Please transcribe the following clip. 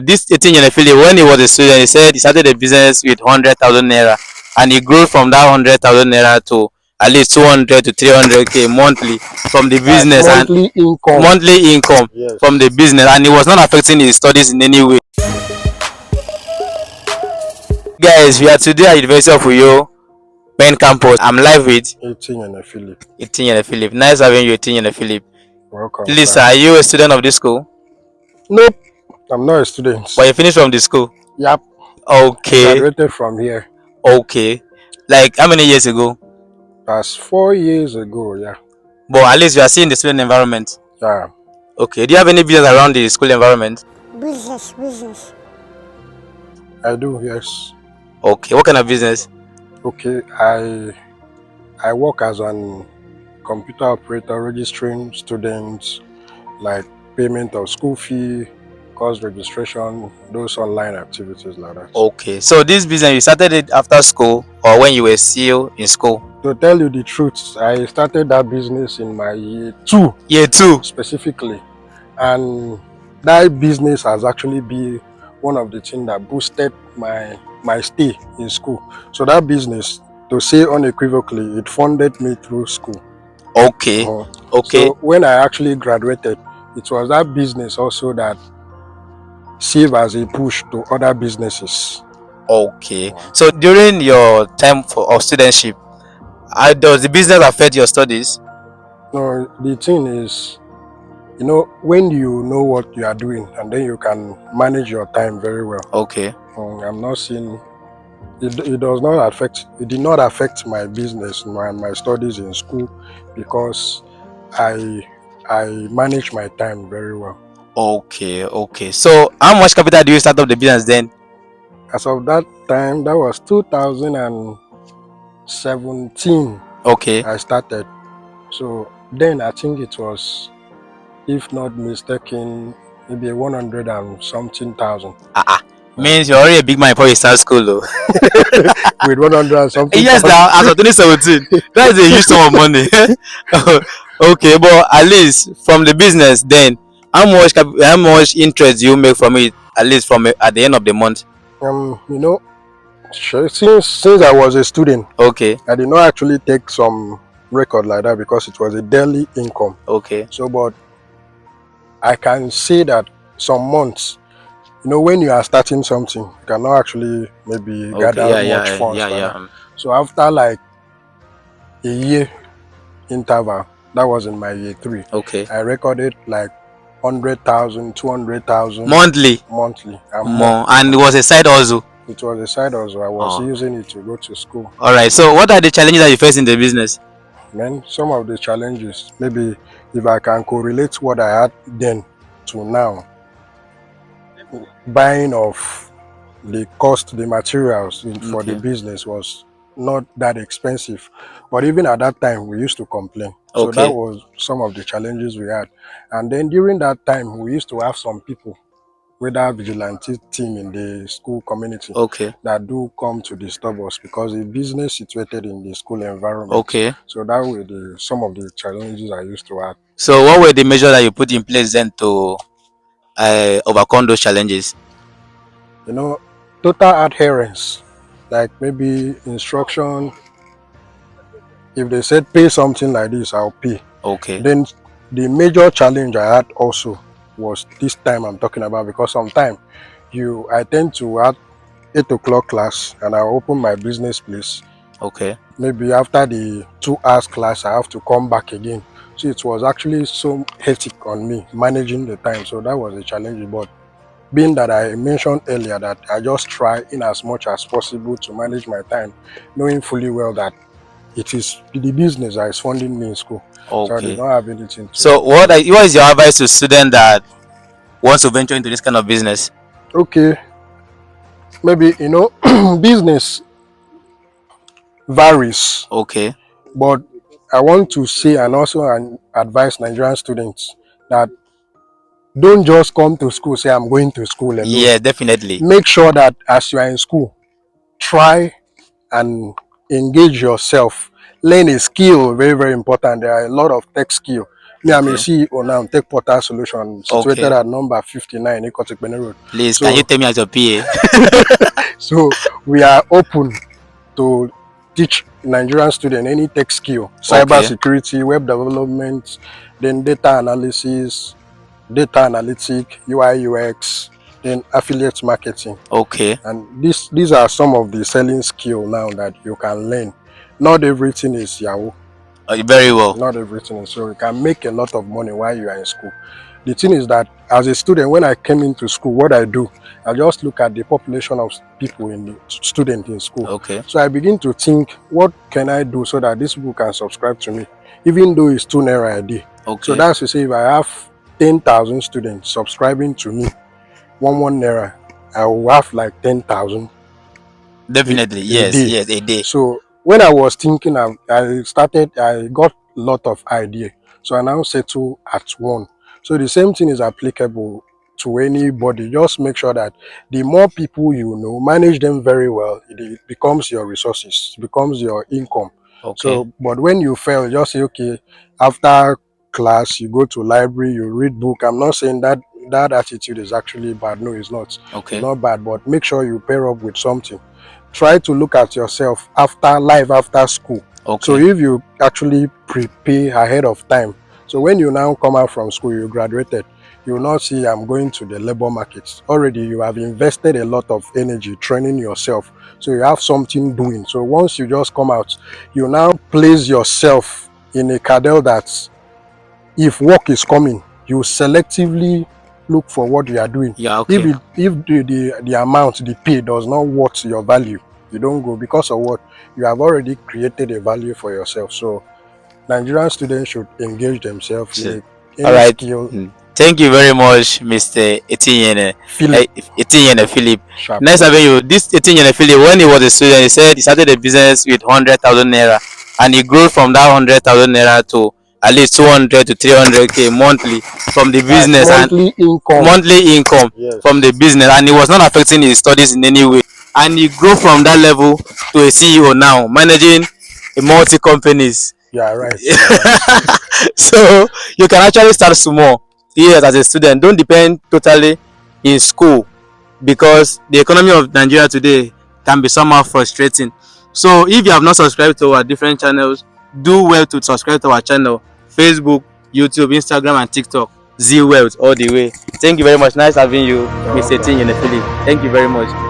This 18 year affiliate, when he was a student, he said he started a business with 100,000 naira, and he grew from that 100,000 naira to at least 200 to 300k monthly from the Like business, and monthly income. monthly income from the Yes. business, and it was not affecting his studies in any way. Guys, we are today at University of Uyo main campus. I'm live with 18 and a Philip. 18 year Philip. Nice having you, 18 year Philip. Welcome, Please, sir. sir, are you a student of this school? Nope, I'm not a student. But you finished from the school? Yep, I Okay, graduated from here. okay. Like how many years ago? That's 4 years ago, yeah. But at least you are seeing the student environment. Yeah, Okay. Do you have any business around the school environment? Business. I do, yes. Okay. What kind of business? Okay, I work as an computer operator registering students, like payment of school fee, course registration, those online activities like that. Okay. So this business you started it after school or when you were still in school? To tell you the truth, I started that business in my year 2 Year two. specifically, and that business has actually been one of the things that boosted my stay in school. So that business, to say unequivocally, it funded me through school. Okay. Okay. So when I actually graduated, it was that business also that served as a push to other businesses. Okay. So during your time of studentship, how does the business affect your studies? No, the thing is, when you know what you are doing and then you can manage your time very well. Okay. I'm not seeing it does not affect, it did not affect my business and my studies in school, because I manage my time very well. Okay. Okay. So how much capital do you start up the business then? As of that time, that was 2017 Okay. I started. So then I think it was, if not mistaken, maybe 100 and something thousand. Means you're already a big man before you start school though. With 100 and something Yes, thousand. now as of 2017, that is a huge sum of money. Okay, but at least from the business, then how much interest do you make from it? At least from at the end of the month. Um, you know, since I was a student, Okay, I did not actually take some record like that because it was a daily income. okay, So, but I can say that some months, when you are starting something, you cannot actually maybe okay. gather Yeah, much yeah, funds yeah, like yeah. that. So after like a year interval, that was in my year 3, Okay. I recorded like 100,000, 200,000 Monthly, monthly and more. more, and it was a side also. It was a side hustle. I was Oh, using it to go to school. all right. So, what are the challenges that you face in the business? Man, some of the challenges, maybe if I can correlate what I had then to now, buying of the materials for the Okay. business was not that expensive. But even at that time, we used to complain. So that Okay. was some of the challenges we had. And then during that time, we used to have some people, whether vigilante team in the school community, Okay. that do come to disturb us because the business situated in the school environment. Okay. So that were some of the challenges I used to have. So, what were the measures that you put in place then to overcome those challenges? Total adherence, like maybe instruction. If they said pay something like this, I'll pay. Okay. Then the major challenge I had also was this time I'm talking about, because sometimes I tend to have 8 o'clock class and I open my business place. Okay. Maybe after the 2 hours class, I have to come back again. So it was actually so hectic on me managing the time. So that was a challenge. But being that I mentioned earlier that I just try in as much as possible to manage my time, knowing fully well that it is the business that is funding me in school. So I did Okay. not have anything to. So, what is your advice to students that wants to venture into this kind of business? Okay, maybe business varies, Okay. but I want to say and also advise Nigerian students that don't just come to school say I'm going to school alone. Yeah, definitely. Make sure that as you are in school, try and engage yourself. Learn a skill, very, very important. There are a lot of tech skill. Me, I'm a Okay. CEO now. Tech Portal Solution, situated Okay. at number 59 Ikotikpene Road. Please, can So, you tell me as your PA? so we are open to teach Nigerian students any tech skill, cyber Okay. security, web development, then data analysis, data analytics, UI UX, then affiliate marketing. Okay. And these are some of the selling skill now that you can learn. Not everything is Yahoo. Very well. Not everything is, so you can make a lot of money while you are in school. The thing is that as a student, when I came into school, what I do, I just look at the population of people in the student in school. Okay. So I begin to think, what can I do so that these people can subscribe to me, even though it's 2 naira a day. So Okay. that's to say, if I have 10,000 students subscribing to me, one naira, I will have like 10,000 Definitely. a Yes. day. Yes. A day. So when I was thinking, I got a lot of idea. So I now settle at one. So the same thing is applicable to anybody. Just make sure that the more people you know, manage them very well, it becomes your resources, it becomes your income. Okay. So, but when you fail, just say, okay, after class, you go to library, you read book. I'm not saying that that attitude is actually bad. No, it's not. It's Okay. not bad, but make sure you pair up with something. Try to look at yourself after school. So Okay. if you actually prepare ahead of time, so when you now come out from school, you graduated, you will not see I'm going to the labor market. Already you have invested a lot of energy training yourself. So you have something doing. So once you just come out, you now place yourself in a cadre that if work is coming, you selectively look for what you are doing. Yeah. If Okay. the amount, the pay does not worth your value, you don't go, because of what? You have already created a value for yourself. So Nigerian students should engage themselves in All any right. skill. Thank you very much, Mr. Etienne. Philip Etienne Philip. Sharp. Nice having you. This Etienne Philip, when he was a student, he said he started a business with 100,000 naira, and he grew from that 100,000 naira to at least 200 to 300k monthly from the That's business, and monthly income. monthly income from the Yes. business, and it was not affecting his studies in any way. And he grew from that level to a CEO now, managing a multi companies. Yeah, right. You're right. So you can actually start small. Yes, as a student, don't depend totally in school, because the economy of Nigeria today can be somehow frustrating. So if you have not subscribed to our different channels, do well to subscribe to our channel: Facebook, YouTube, Instagram, and TikTok. Zwealth all the way. Thank you very much. Nice having you, You're Mr. welcome. Tin Philip. Thank you very much.